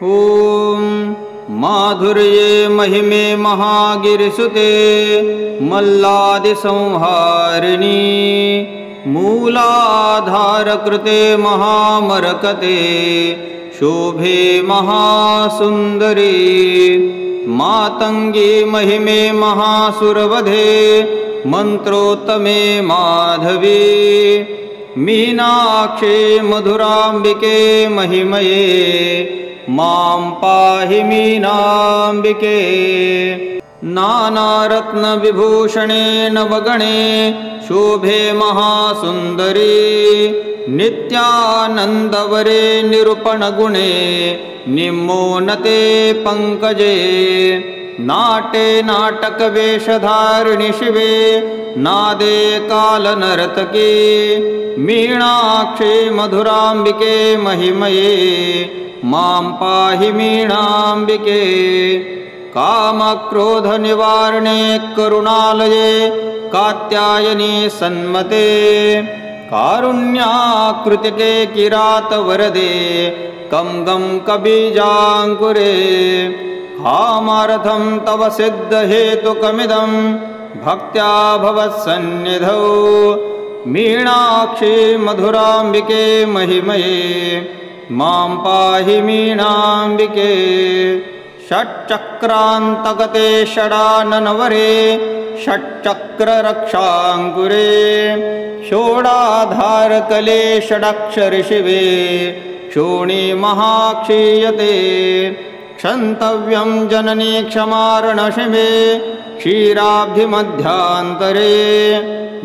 ॐ माधुर्ये महिमे महागिरिसुते मल्लादिसंहारिणी मूलाधारकृते महामरकते शोभे महासुन्दरी मातंगी महिमे महासुरवधे मंत्रोत्तमे माधवी मीनाक्षी मधुराम्बिके महिमये मां पाहि मीनाम्बिके नानारत्नविभूषणे नवगणे शोभे महासुन्दरी नित्यानन्दवरे निरूपणगुणे निम्मोन्नते पंकजे नाटे नाटकवेषधारिणि शिवे नादे कालनर्तकी मीनाक्षी मधुराम्बिके महिमये मां पाहि मीनाम्बिके कामक्रोधनिवारणे करुणालये कात्यायनी सन्मते कारुण्याकृतिके किरातवरदे कं गं कबीजाङ्कुरे कामार्थं तव सिद्धहेतुकमिदं भक्त्या भवत्सन्निधौ मीनाक्षी मधुराम्बिके महिमये मां पाहि मीनाम्बिके षट्चक्रान्तगते षडाननवरे षट्चक्ररक्षाङ्कुरे षोडाधारकले षडक्षरि शिवे क्षोणी महाक्षीयते क्षन्तव्यं जननी क्षमार्णशिवे क्षीराब्धिमध्यान्तरे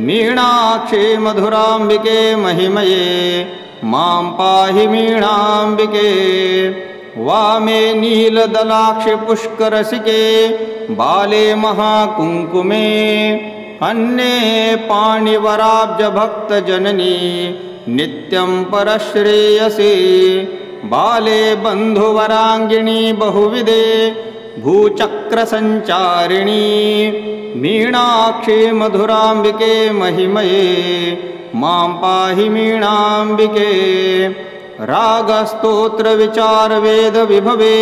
मीनाक्षी मधुराम्बिके महिमये मां पाहि मीनाम्बिके वामे नीलदलाक्षि पुष्करसिके बाले महाकुङ्कुमे अन्ये पाणिवराब्जभक्तजननी नित्यं परश्रेयसे बाले बन्धुवराङ्गिणी बहुविधे भूचक्रसञ्चारिणी मीनाक्षी मधुराम्बिके महिमये मां पाहि मीनाम्बिके रागस्तोत्रविचारवेदविभवे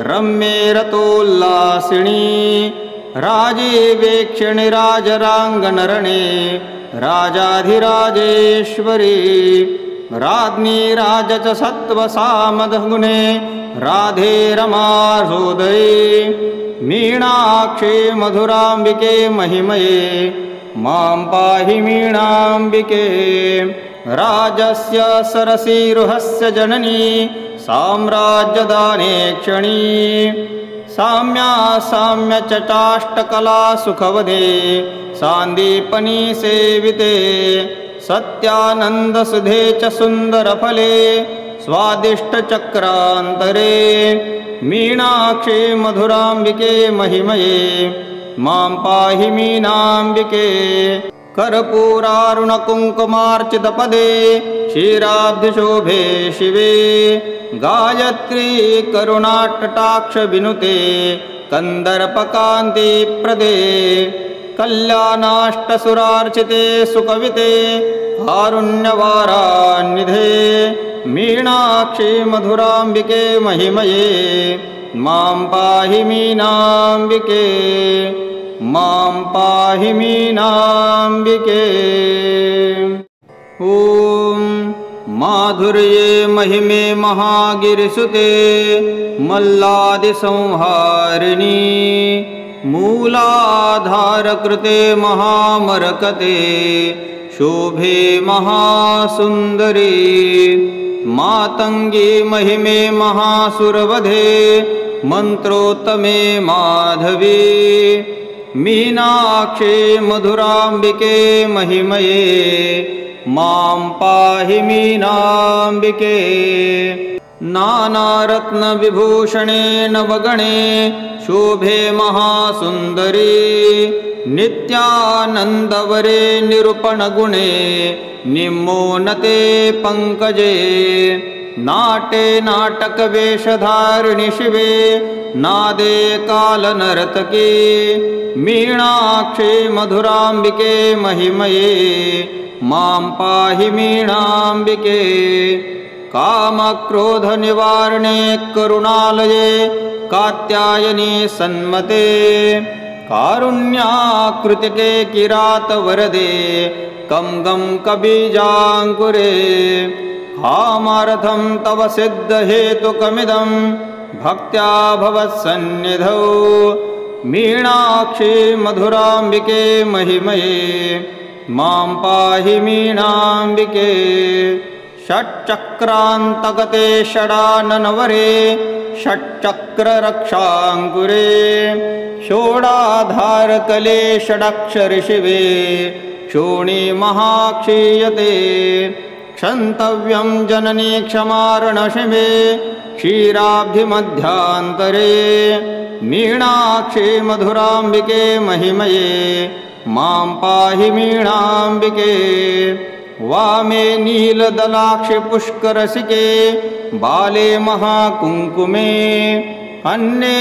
रम्ये रतोल्लासिनी राजीवेक्षिणि राजराङ्गनरणे राजाधिराजेश्वरी राज्ञी राज च सत्त्वसामदगुणे राधे रमाहृदये मीनाक्षी मधुराम्बिके महिमये मां पाहि मीनाम्बिके राजस्य सरसीरुहस्य जननी साम्राज्यदाने क्षणी साम्या साम्य चटाष्टकला सुखवदे सान्दीपनी सेविते सत्यानन्दसुधे च सुन्दरफले स्वादिष्टचक्रान्तरे मीनाक्षी मधुराम्बिके महिमये मां पाहि मीनाम्बिके कर्पूरारुणकुङ्कुमार्चितपदे क्षीराब्धिशोभे शिवे गायत्री करुणाकटाक्षविनुते कन्दर्पकान्तिप्रदे कल्याणाष्टसुरार्चिते सुकविते कारुण्यवारान्निधे मीनाक्षी मधुराम्बिके महिमये मां पाहि मीनाम्बिके मां पाहि मीनाम्बिके ॐ माधुर्ये महिमे महागिरिसुते मल्लादिसंहारिणी मूलाधारकृते महामरकते शोभे महासुन्दरी मातंगी महिमे महासुरवधे मंत्रोत्तमे माधवी मीनाक्षी मधुराम्बिके महिमये मां पाहि मीनाम्बिके नानारत्नविभूषणे नवगणे शोभे महासुन्दरी नित्यानन्दवरे निरूपणगुणे निम्मोन्नते पंकजे नाटे नाटकवेषधारिणि शिवे नादे कालनर्तकी मीनाक्षी मधुराम्बिके महिमये मां पाहि मीनाम्बिके कामक्रोधनिवारणे करुणालये कात्यायनी सन्मते कारुण्याकृतिके किरातवरदे कं गं कबीजाङ्कुरे कामार्थं तव सिद्धहेतुकमिदं भक्त्या भवत्सन्निधौ मीनाक्षी मधुराम्बिके महिमये मां पाहि मीनाम्बिके षट्चक्रान्तगते षडाननवरे षट्चक्ररक्षाङ्कुरे षोडाधारकले षडक्षरशिवे क्षोणी महाक्षीयते क्षन्तव्यं जननी क्षमार्णशिवे क्षीराब्धिमध्यान्तरे मीनाक्षी मधुराम्बिके महिमये मां पाहि मीनाम्बिके वामे नीलदलाक्षि पुष्करसिके बाले महाकुङ्कुमे अन्ये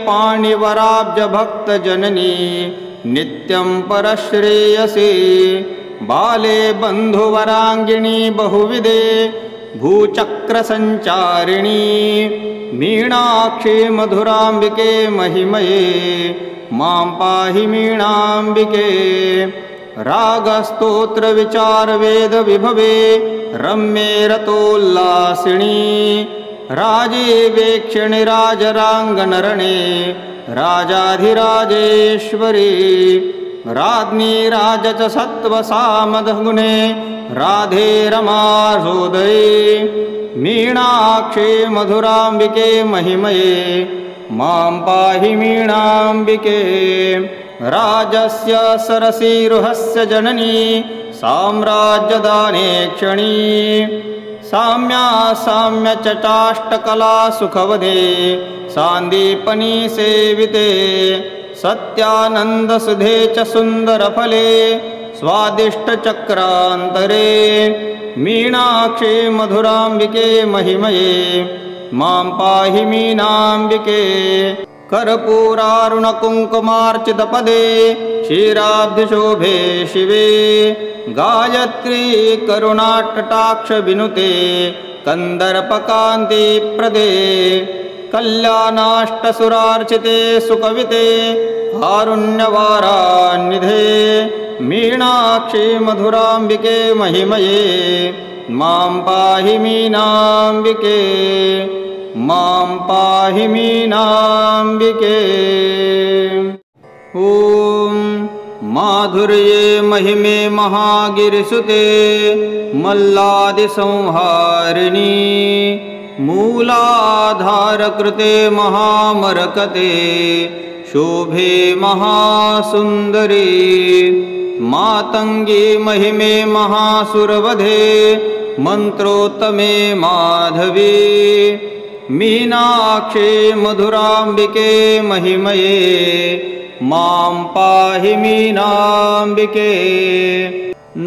पाणिवराब्जभक्तजननी नित्यं परश्रेयसे बाले बन्धुवराङ्गिणी बहुविधे भूचक्रसञ्चारिणी मीनाक्षी मधुराम्बिके महिमये मां पाहि मीनाम्बिके रागस्तोत्रविचारवेदविभवे रम्ये रतोल्लासिनी राजीवेक्षिणि राजराङ्गनरणे राजाधिराजेश्वरी राज्ञी राज च सत्त्वसामदगुणे राधे रमाहृदये मीनाक्षी मधुराम्बिके महिमये मां पाहि मीनाम्बिके राजस्य सरसीरुहस्य जननी साम्राज्यदाने क्षणी साम्या साम्य चटाष्टकला सुखवदे सान्दीपनी सेविते सत्यानन्दसुधे च सुन्दरफले स्वादिष्टचक्रान्तरे मीनाक्षी मधुराम्बिके महिमये मां पाहि मीनाम्बिके कर्पूरारुणकुङ्कुमार्चितपदे क्षीराब्धिशोभे शिवे गायत्री करुणाकटाक्षविनुते कन्दर्पकान्तिप्रदे कल्याणाष्टसुरार्चिते सुकविते कारुण्यवारान्निधे मीनाक्षी मधुराम्बिके महिमये मां पाहि मीनाम्बिके मां पाहि मीनाम्बिके ॐ माधुर्ये महिमे महागिरिसुते मल्लादिसंहारिणी मूलाधारकृते महामरकते शोभे महासुन्दरी मातङ्गी महिमे महासुरवधे मन्त्रोत्तमे माधवी मीनाक्षी मधुराम्बिके महिमये मां पाहि मीनाम्बिके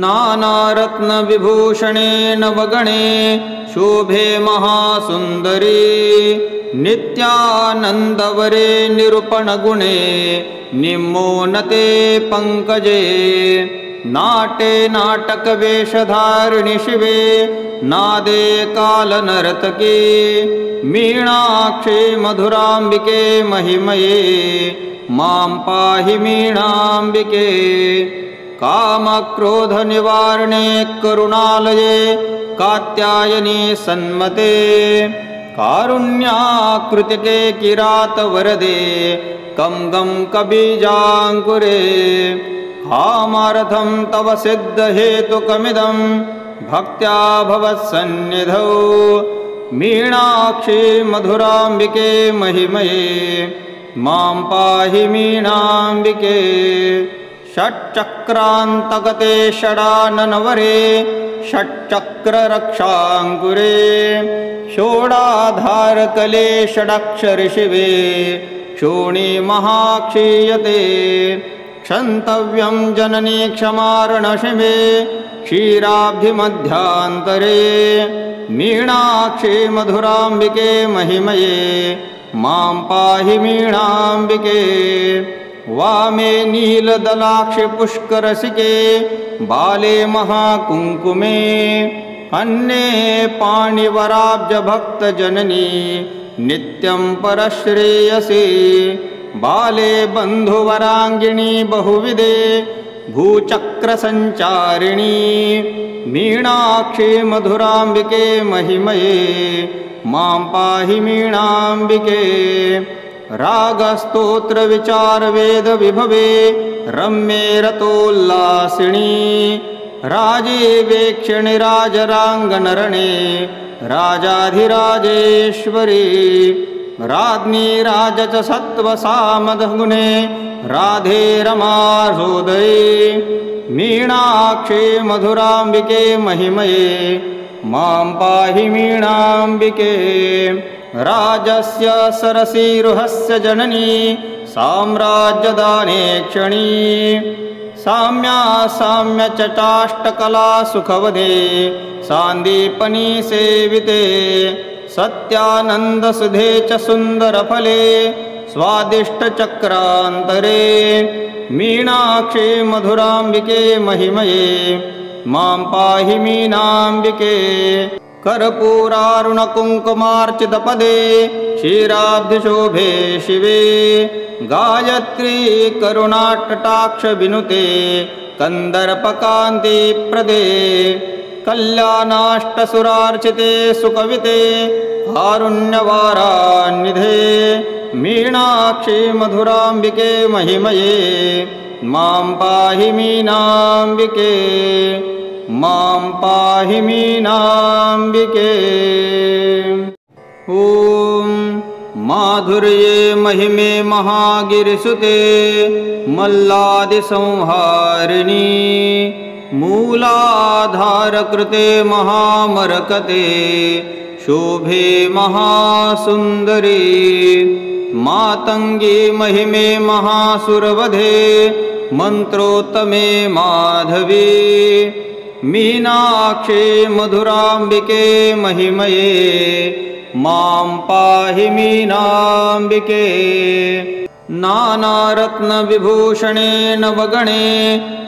नानारत्नविभूषणे नवगणे शोभे महासुन्दरी नित्यानन्दवरे निरूपणगुणे निम्मोन्नते पङ्कजे नाटे नाटकवेषधारिणि शिवे नादे कालनर्तकी मीनाक्षी मधुराम्बिके महिमये मां पाहि मीनाम्बिके कामक्रोधनिवारणे करुणालये कात्यायनी सन्मते कारुण्याकृतिके किरातवरदे कं गं कबीजाङ्कुरे कामार्थं तव सिद्धहेतुकमिदं भक्त्या भवत्सन्निधौ मीनाक्षी मधुराम्बिके महिमये मां पाहि मीनाम्बिके षट्चक्रान्तगते षडाननवरे षट्चक्ररक्षाङ्कुरे षोडाधारकले षडक्षरशिवे क्षोणी महाक्षीयते क्षन्तव्यं जननी क्षमार्णशिवे क्षीराब्धिमध्यान्तरे मीनाक्षी मधुराम्बिके महिमये मां पाहि मीनाम्बिके वामे नीलदलाक्षि पुष्करसिके बाले महाकुङ्कुमे अन्ये पाणिवराब्जभक्तजननी नित्यं परश्रेयसे बाले बन्धुवराङ्गिणी बहुविधे भूचक्रसञ्चारिणी मीनाक्षी मधुराम्बिके महिमये मां पाहि मीनाम्बिके रागस्तोत्रविचारवेदविभवे रम्ये रतोल्लासिनी राजीवेक्षिणि राजराङ्गनरणे राजाधिराजेश्वरी राज्ञी राज च सत्त्वसामदगुणे राधे रमासोदरी मीनाक्षी मधुराम्बिके महिमये मां पाहि मीनाम्बिके राजस्य सरसीरुहस्य जननी साम्राज्यदाने क्षणी साम्या साम्य चटाष्टकला सुखवदे सान्दीपनी सेविते सत्यानन्दसुधे च सुन्दरफले स्वादिष्टचक्रान्तरे मीनाक्षी मधुराम्बिके महिमये मां पाहि मीनाम्बिके कर्पूरारुणकुङ्कुमार्चितपदे क्षीराब्धिशोभे शिवे गायत्री करुणाकटाक्षविनुते कन्दर्पकान्तिप्रदे कल्याणाष्टसुरार्चिते सुकविते कारुण्यवारान्निधे मीनाक्षी मधुराम्बिके महिमये मां पाहि मीनाम्बिके मां पाहि मीनाम्बिके ॐ माधुर्ये महिमे महागिरिसुते मल्लादिसंहारिणी मूलाधारकृते महामरकते शोभे महासुन्दरी मातङ्गी महिमे महासुरवधे मन्त्रोत्तमे माधवी मीनाक्षी मधुराम्बिके महिमये मां पाहि मीनाम्बिके नानारत्नविभूषणे नवगणे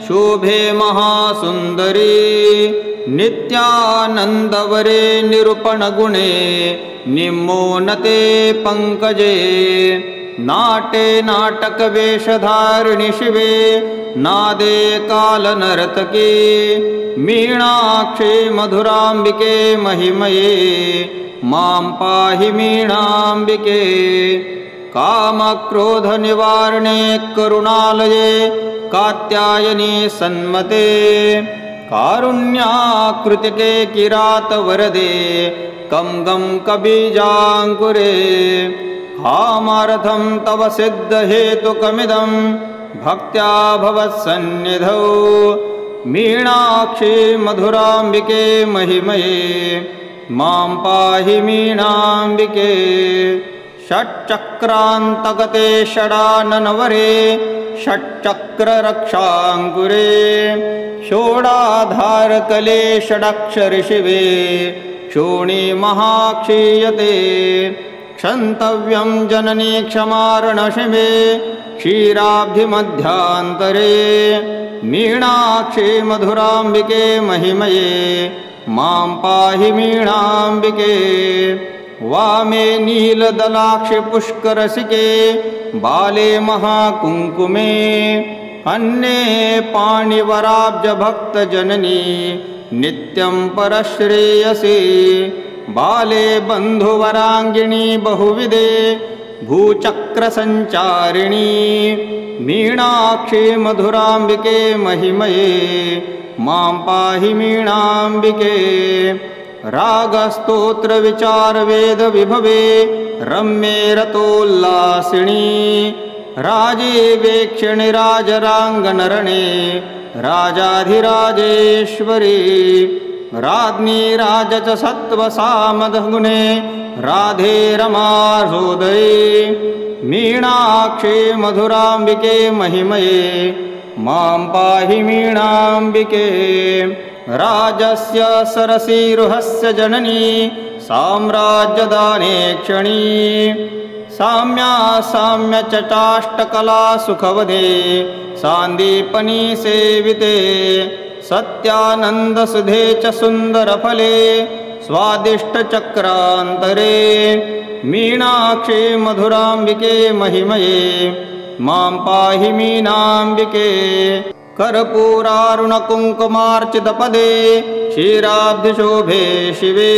शोभे महासुन्दरी नित्यानन्दवरे निरूपणगुणे निम्मोन्नते पङ्कजे नाटे नाटकवेषधारिणि शिवे नादे कालनर्तकी मीनाक्षी मधुराम्बिके महिमये मां पाहि मीनाम्बिके कामक्रोधनिवारणे करुणालये कात्यायनी सन्मते कारुण्याकृतिके किरातवरदे कं गं कबीजाङ्कुरे कामार्थं तव सिद्धहेतुकमिदं भक्त्या भवत्सन्निधौ मीनाक्षी मधुराम्बिके महिमये मां पाहि मीनाम्बिके षट्चक्रान्तगते षडाननवरे षट्चक्ररक्षाङ्कुरे षोडाधारकले षडक्षरि शिवे क्षोणी महाक्षीयते क्षन्तव्यं जननी क्षमार्णशिवे क्षीराब्धिमध्यान्तरे मीनाक्षी मधुराम्बिके महिमये मां पाहि मीनाम्बिके वामे नीलदलाक्षि पुष्करसिके बाले महाकुङ्कुमे अन्ये पाणिवराब्जभक्तजननी नित्यं परश्रेयसे बाले बन्धुवराङ्गिणी बहुविधे भूचक्रसञ्चारिणी मीनाक्षी मधुराम्बिके महिमये मां पाहि मीनाम्बिके रागस्तोत्रविचारवेदविभवे रम्ये रतोल्लासिनी राजीवेक्षिणि राजराङ्गनरणे राजाधिराजेश्वरी राज्ञी राज च सत्त्वसामदगुणे राधे रमासोदरी मीनाक्षी मधुराम्बिके महिमये मां पाहि मीनाम्बिके राजस्य सरसीरुहस्य जननी साम्राज्यदाने क्षणी साम्या साम्य चटाष्टकला सुखवदे सान्दीपनी सेविते सत्यानन्दसुधे च सुन्दरफले स्वादिष्टचक्रान्तरे मीनाक्षी मधुराम्बिके महिमये मां पाहि मीनाम्बिके कर्पूरारुणकुङ्कुमार्चितपदे क्षीराब्धिशोभे शिवे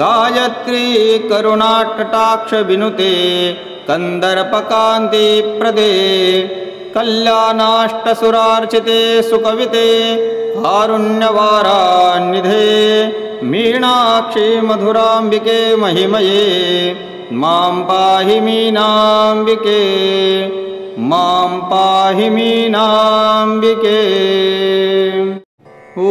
गायत्री करुणाकटाक्षविनुते कन्दर्पकान्तिप्रदे कल्याणाष्टसुरार्चिते सुकविते कारुण्यवारान्निधे मीनाक्षी मधुराम्बिके महिमये मां पाहि मीनाम्बिके मां पाहि मीनाम्बिके। ॐ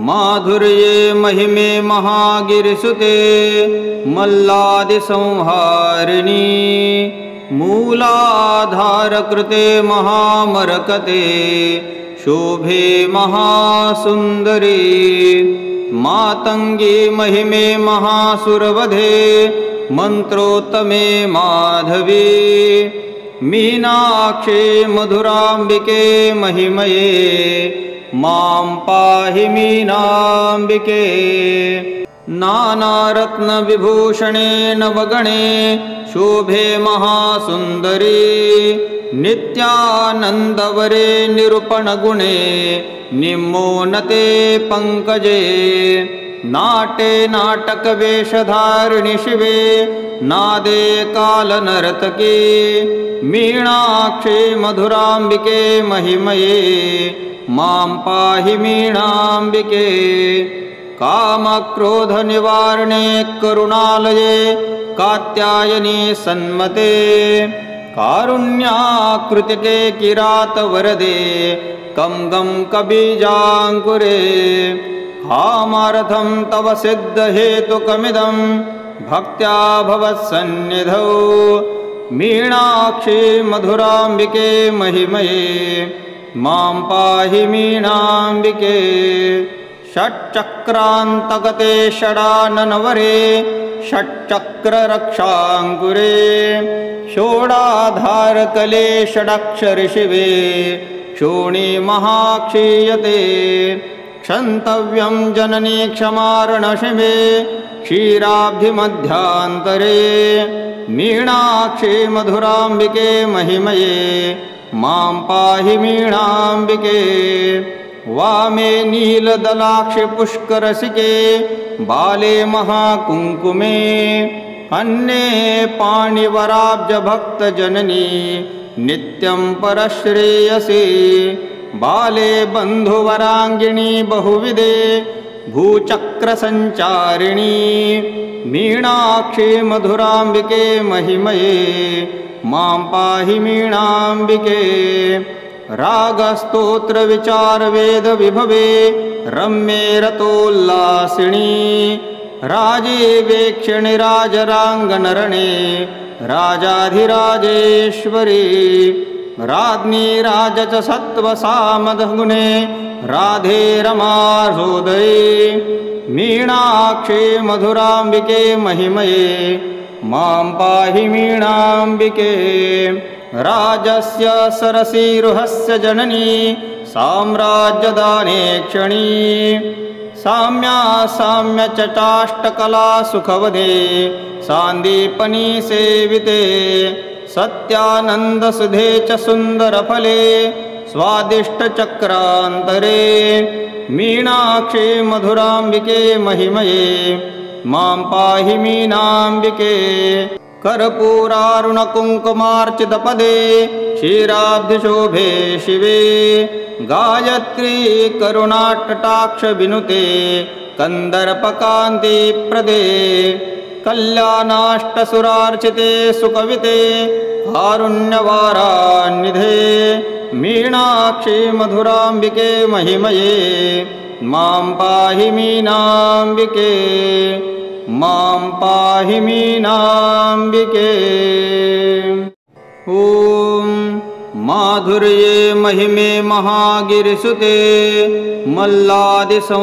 माधुर्ये महिमे महागिरिसुते मल्लादिसंहारिणी मूलाधारकृते महामरकते शोभे महासुन्दरी मातङ्गी महिमे महासुरवधे मन्त्रोत्तमे माधवी मीनाक्षी मधुराम्बिके महिमये मां पाहि मीनाम्बिके नानारत्नविभूषणे नवगणे शोभे महासुन्दरी नित्यानन्दवरे निरूपणगुणे निम्मोन्नते पङ्कजे नाटे नाटकवेषधारिणि शिवे नादे कालनर्तकी मीनाक्षी मधुराम्बिके महिमये मां पाहि मीनाम्बिके कामक्रोधनिवारणे करुणालये कात्यायनी सन्मते कारुण्याकृतिके किरातवरदे कं गं कबीजाङ्कुरे कामार्थं तव सिद्धहेतुकमिदं भक्त्या भवत्सन्निधौ मीनाक्षी मधुराम्बिके महिमये मां पाहि मीनाम्बिके षट्चक्रान्तगते षडाननवरे षट्चक्ररक्षाङ्कुरे षोडाधारकले षडक्षरि शिवे क्षोणी महाक्षीयते क्षन्तव्यं जननी क्षमार्णशिवे क्षीराब्धिमध्यान्तरे मीनाक्षी मधुराम्बिके महिमये मां पाहि मीनाम्बिके वामे नीलदलाक्षि पुष्करसिके बाले महाकुङ्कुमे अन्ये पाणिवराब्जभक्तजननी नित्यं परश्रेयसे बाले बन्धुवराङ्गिणी बहुविधे भूचक्रसञ्चारिणी मीनाक्षी मधुराम्बिके महिमये मां पाहि मीनाम्बिके रागस्तोत्रविचारवेदविभवे रम्ये रतोल्लासिनी राजीवेक्षिणि राजराङ्गनरणे राजाधिराजेश्वरी राज्ञी राज च सत्त्वसामदगुणे राधे रमासोदरी मीनाक्षी मधुराम्बिके महिमये मां पाहि मीनाम्बिके राजस्य सरसीरुहस्य जननी साम्राज्यदाने क्षणी साम्या साम्य चटाष्टकला सुखवदे सान्दीपनी सेविते सत्यानन्दसुधे च सुन्दरफले स्वादिष्टचक्रान्तरे मीनाक्षी मधुराम्बिके महिमये मां पाहि मीनाम्बिके कर्पूरारुणकुङ्कुमार्चितपदे क्षीराब्धिशोभे शिवे गायत्री करुणाकटाक्षविनुते कन्दर्पकान्तिप्रदे कल्याणाष्टसुरार्चिते सुकविते कारुण्यवारान्निधे मीनाक्षी मधुराम्बिके महिमये मां पाहि मीनाम्बिके मां पाहि मीनाम्बिके। ॐ माधुर्ये महिमे महागिरिसुते मल्लादिसंहारिणी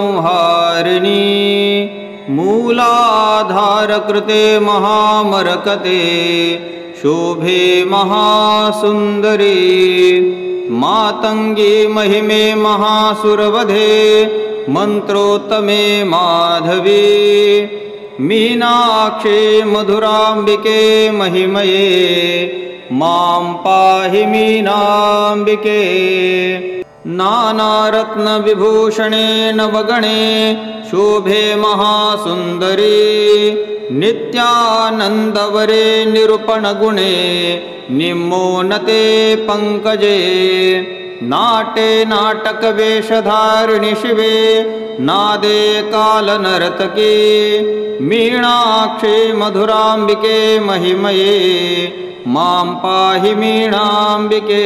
मूलाधारकृते महामरकते शोभे महासुन्दरी मातंगी महिमे महासुरवधे मंत्रोत्तमे माधवी मीनाक्षी मधुरांबिके महिमये मां पाहि मीनांबिके नानारत्नविभूषणे नवगणे शोभे महासुन्दरी नित्यानन्दवरे निरूपणगुणे निम्मोन्नते पङ्कजे नाटे नाटकवेषधारिणि शिवे नादे कालनर्तकी मीनाक्षी मधुरांबिके महिमये मां पाहि मीनांबिके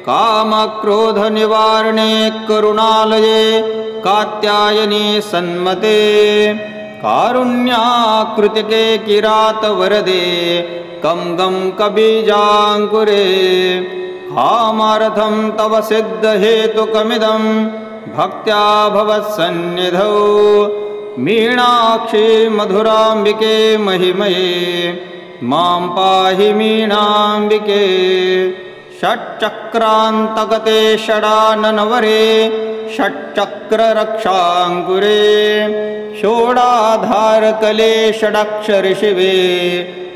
कामक्रोधनिवारणे करुणालये कात्यायनी सन्मते कारुण्याकृतिके किरातवरदे कं गं कबीजाङ्कुरे कामार्थं तव सिद्धहेतुकमिदं भक्त्या भवत्सन्निधौ मीनाक्षी मधुरांबिके महिमये मां पाहि मीनांबिके षट्चक्रान्तगते षडाननवरे षट्चक्ररक्षाङ्कुरे षोडाधारकले षडक्षरशिवे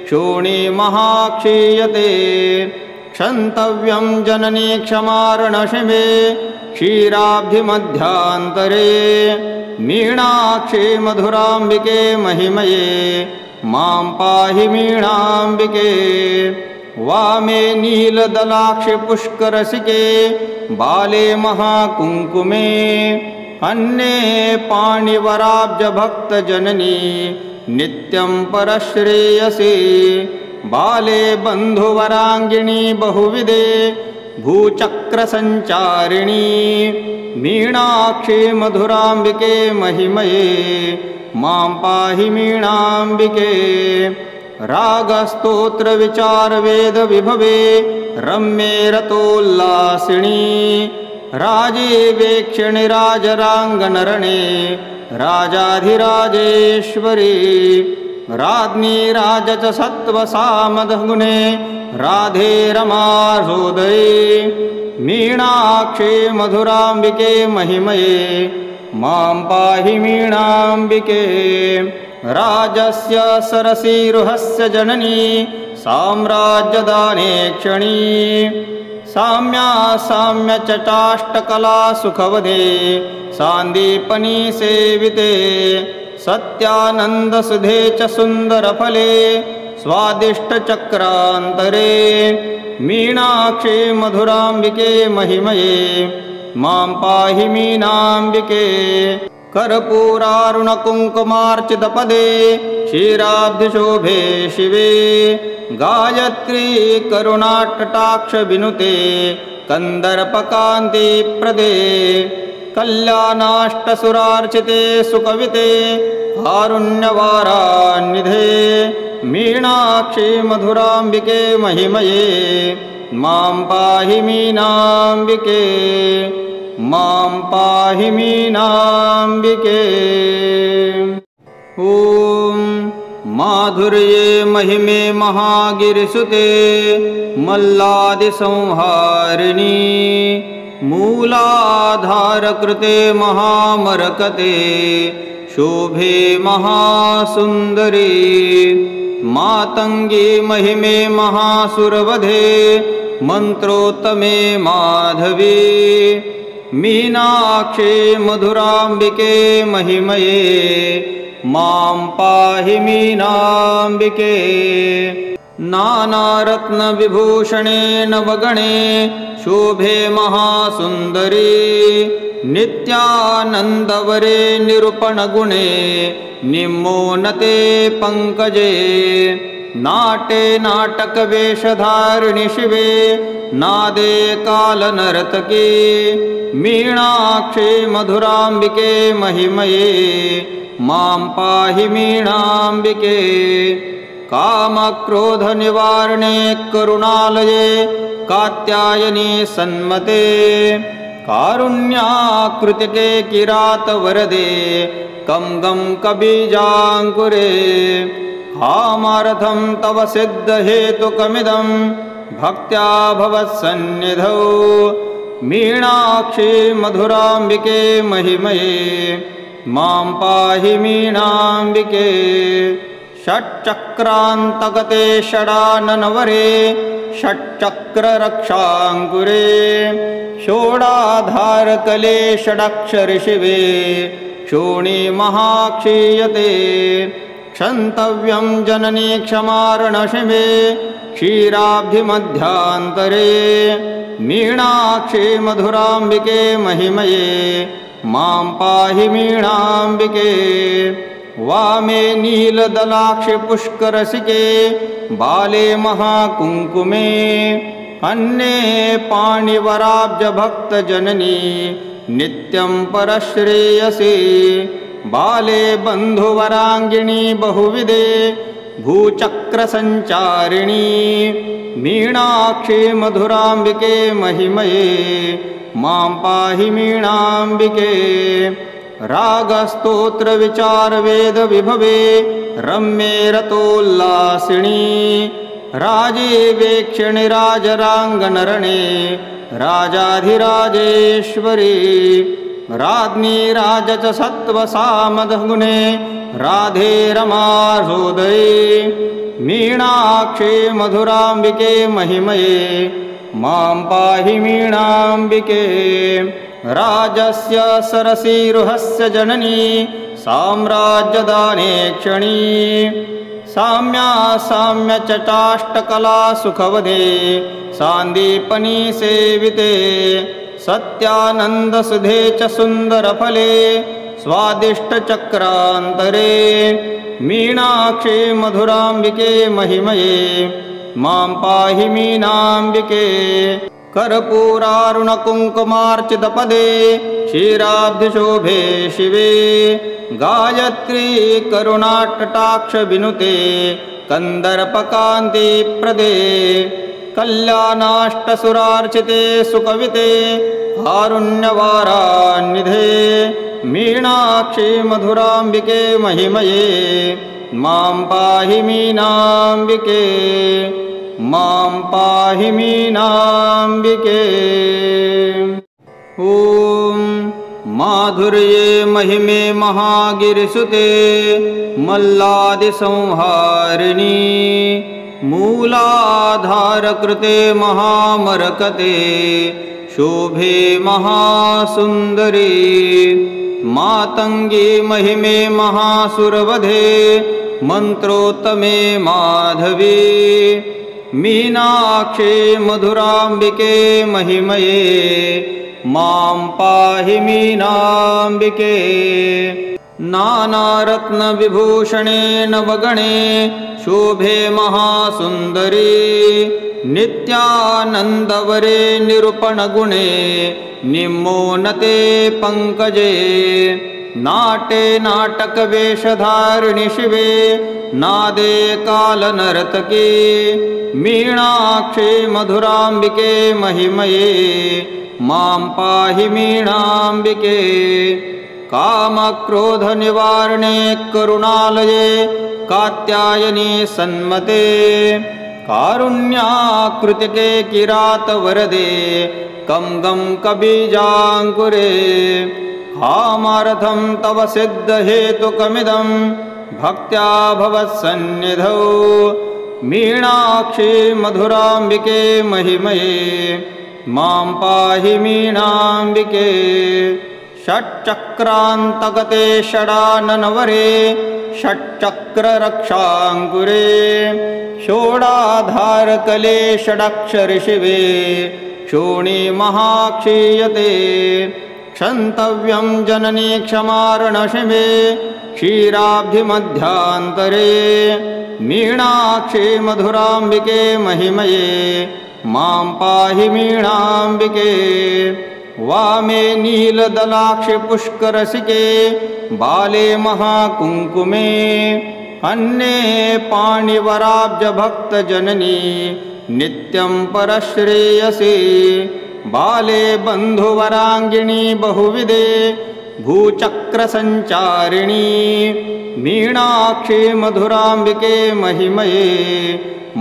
क्षोणी महाक्षीयते क्षन्तव्यं जननी क्षमारणशिवे क्षीराब्धिमध्यान्तरे मीनाक्षी मधुरांबिके महिमये मां पाहि मीनांबिके वामे नीलदलाक्षि पुष्करसिके बाले महाकुङ्कुमे अन्ये पाणिवराब्जभक्तजननी नित्यं परश्रेयसे बाले बन्धुवराङ्गिणी बहुविधे भूचक्रसञ्चारिणी मीनाक्षी मधुरांबिके महिमये मां पाहि मीनांबिके रागस्तोत्रविचारवेदविभवे रम्ये रतोल्लासिनी राजीवेक्षिणि राजराङ्गनरणे राजाधिराजेश्वरी राज्ञी राज च सत्त्वसामदगुणे राधे रमासोदरी मीनाक्षी मधुरांबिके महिमये मां पाहि मीनांबिके राजस्य सरसीरुहस्य जननी साम्राज्यदाने क्षणी साम्या साम्य चटाष्टकला सुखवदे सान्दीपनी सेविते सत्यानन्दसुधे च सुन्दरफले स्वादिष्टचक्रान्तरे मीनाक्षी मधुरांबिके महिमये मां पाहि मीनांबिके कर्पूरारुणकुङ्कुमार्चितपदे क्षीराब्धिशोभे शिवे गायत्री करुणाकटाक्षविनुते कन्दर्पकान्तिप्रदे कल्याणाष्टसुरार्चिते सुकविते कारुण्यवारान्निधे मीनाक्षी मधुरांबिके महिमये मां पाहि मीनांबिके मां पाहि मीनांबिके ॐ माधुर्ये महिमे महागिरिसुते मल्लादिसंहारिणी मूलाधारकृते महामरकते शोभे महासुन्दरी मातंगी महिमे महासुरवधे मंत्रोत्तमे माधवी मीनाक्षी मधुरांबिके महिमये मां पाहि मीनांबिके नानारत्नविभूषणे नवगणे शोभे महासुन्दरी नित्यानन्दवरे निरूपणगुणे निम्मोन्नते पङ्कजे नाटे नाटकवेषधारिणि शिवे नादे कालनर्तकी मीनाक्षी मधुरांबिके महिमये मां पाहि मीनांबिके कामक्रोधनिवारणे करुणालये कात्यायनी सन्मते कारुण्याकृतिके किरातवरदे कं गं कबीजाङ्कुरे कामार्थं तव सिद्धहेतुकमिदं भक्त्या भवत्सन्निधौ मीनाक्षी मधुराम्बिके महिमये मां पाहि मीनाम्बिके षट्चक्रान्तगते षडाननवरे षट्चक्ररक्षाङ्कुरे षोडाधारकले षडक्षरशिवे क्षोणी महाक्षीयते क्षन्तव्यं जननी क्षमार्णशिवे क्षीराब्धिमध्यान्तरे मीनाक्षी मधुराम्बिके महिमये मां पाहि मीनाम्बिके वामे नीलदलाक्षि पुष्करसिके बाले महाकुङ्कुमे अन्ये पाणिवराब्जभक्तजननी नित्यं परश्रेयसे बाले बन्धुवराङ्गिणी बहुविधे भूचक्रसञ्चारिणी मीनाक्षी मधुराम्बिके महिमये मां पाहि मीनाम्बिके रागस्तोत्रविचारवेदविभवे रम्ये रतोल्लासिनी राजीवेक्षिणि राजराङ्गनरणे राजाधिराजेश्वरी राज्ञी राज च सत्त्वसामदगुणे राधे रमासोदरी मीनाक्षी मधुराम्बिके महिमये मां पाहि मीनाम्बिके राजस्य सरसीरुहस्य जननी साम्राज्यदाने क्षणी साम्या साम्य चटाष्टकला सुखवदे सान्दीपनी सेविते सत्यानन्दसुधे च सुन्दरफले स्वादिष्टचक्रान्तरे मीनाक्षी मधुराम्बिके महिमये मां पाहि मीनाम्बिके कर्पूरारुणकुङ्कुमार्चितपदे क्षीराब्धिशोभे शिवे गायत्री करुणाट्टाक्षविनुते कन्दर्पकान्तिप्रदे कल्याणाष्टसुरार्चिते सुकविते कारुण्यवारान्निधे मीनाक्षी मधुराम्बिके महिमये मां पाहि मीनाम्बिके मां पाहि मीनाम्बिके ॐ माधुर्ये महिमे महागिरिसुते मल्लादिसंहारिणी मूलाधारकृते महामरकते शोभे महासुन्दरी मातङ्गी महिमे महासुरवधे मन्त्रोत्तमे माधवी मीनाक्षी मधुराम्बिके महिमये मां पाहि मीनाम्बिके नानारत्नविभूषणे नवगणे शोभे महासुन्दरी नित्यानन्दवरे निरूपणगुणे निम्मोन्नते पङ्कजे नाटे नाटकवेषधारिणि शिवे नादे कालनर्तकी मीनाक्षी मधुराम्बिके महिमये मां पाहि मीनाम्बिके कामक्रोधनिवारणे करुणालये कात्यायनी सन्मते कारुण्याकृतिके किरातवरदे कं गं कबीजाङ्कुरे कामार्थं तव सिद्धहेतुकमिदं भक्त्या भवत्सन्निधौ मीनाक्षी मधुराम्बिके महिमये मां पाहि मीनाम्बिके षट्चक्रान्तगते षडाननवरे षट्चक्ररक्षाङ्कुरे षोडाधारकले षडक्षरशिवे क्षोणी महाक्षीयते क्षन्तव्यं जननी क्षमार्णशिवे क्षीराब्धिमध्यान्तरे मीनाक्षी मधुराम्बिके महिमये मां पाहि मीनाम्बिके वामे नीलदलाक्षि पुष्करसिके बाले महाकुङ्कुमे अन्ये पाणिवराब्जभक्तजननी नित्यं परश्रेयसे बाले बन्धुवराङ्गिणी बहुविधे भूचक्रसञ्चारिणी मीनाक्षी मधुराम्बिके महिमये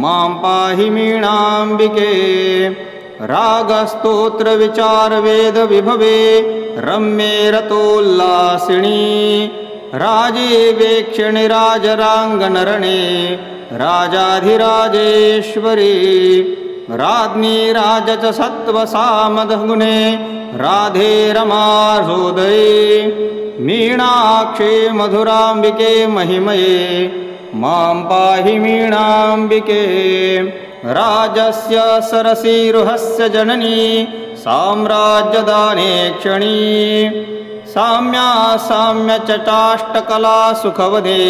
मां पाहि मीणाम्बिके रागस्तोत्रविचारवेदविभवे रम्ये रतोल्लासिनी राजीवेक्षिणि राजराङ्गनरणे राजाधिराजेश्वरी राज्ञी राज च सत्त्वसामदगुणे राधे रमासोदये मीनाक्षी मधुराम्बिके महिमये मां पाहि मीणाम्बिके राजस्य सरसीरुहस्य जननी साम्राज्यदाने क्षणी साम्या साम्य चटाष्टकला सुखवदे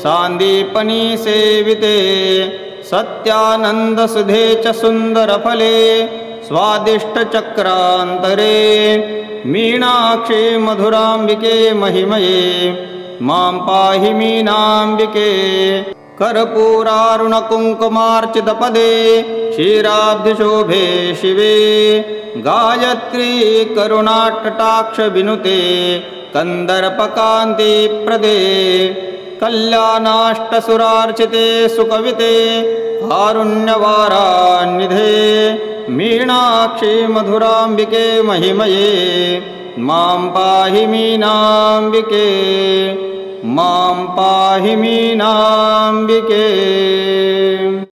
सान्दीपनी सेविते सत्यानन्दसुधे च सुन्दरफले स्वादिष्टचक्रान्तरे मीनाक्षी मधुराम्बिके महिमये मां पाहि मीनाम्बिके कर्पूरारुणकुङ्कुमार्चितपदे क्षीराब्धिशोभे शिवे गायत्री करुणाकटाक्षविनुते कन्दर्पकान्तिप्रदे कल्याणाष्टसुरार्चिते सुकविते कारुण्यवारान्निधे मीनाक्षी मधुराम्बिके महिमये मां पाहि मीनाम्बिके मां पाहि मीनाम्बिके।